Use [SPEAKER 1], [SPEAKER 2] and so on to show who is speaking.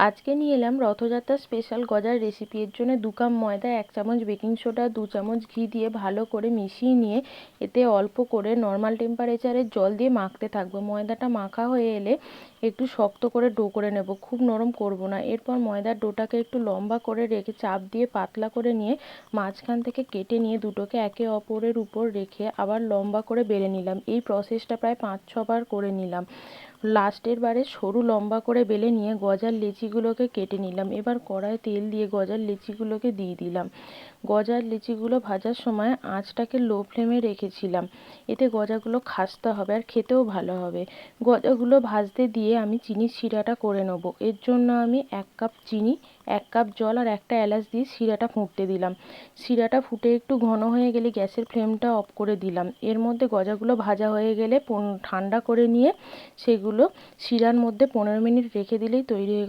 [SPEAKER 1] আজকে নিয়ে এলাম রথযাত্রা স্পেশাল গজার রেসিপি। এর জন্য 2 কাপ ময়দা, 1 চামচ বেকিং সোডা, 2 চামচ ঘি দিয়ে ভালো করে মিশিয়ে নিয়ে এতে অল্প করে নর্মাল টেম্পারেচারে জল দিয়ে মাখতে থাকবো। ময়দাটা মাখা হয়ে এলে একটু শক্ত করে ডো করে নেব, খুব নরম করব না। এরপর ময়দার ডোটাকে একটু লম্বা করে রেখে চাপ দিয়ে পাতলা করে নিয়ে মাঝখান থেকে কেটে নিয়ে দুটোকে একে অপরের উপর রেখে আবার লম্বা করে বেলে নিলাম। এই প্রসেসটা প্রায় 5-6 বার করে নিলাম। লাস্টের বারে সরু লম্বা করে বেলে নিয়ে গজার লেচিগুলোকে কেটে নিলাম। এবার কড়াইয়ে তেল দিয়ে গজার লেচিগুলোকে দিয়ে দিলাম। গজার লিচিগুলো ভাজার সময় আঁচটাকে লো ফ্লেমে রেখেছিলাম, এতে গজাগুলো খাস্তা হবে আর খেতেও ভালো হবে। গজাগুলো ভাজতে দিয়ে আমি চিনির শিরাটা করে নেব। এর জন্য আমি 1 কাপ চিনি, 1 কাপ জল আর একটা এলাচ দিয়ে শিরাটা ফুটতে দিলাম। শিরাটা ফুটে একটু ঘন হয়ে গেলে গ্যাসের ফ্লেমটা অফ করে দিলাম। এর মধ্যে গজাগুলো ভাজা হয়ে গেলে ঠান্ডা করে নিয়ে সেগুলো শিরার মধ্যে 15 মিনিট রেখে দিলেই তৈরি হয়ে গেল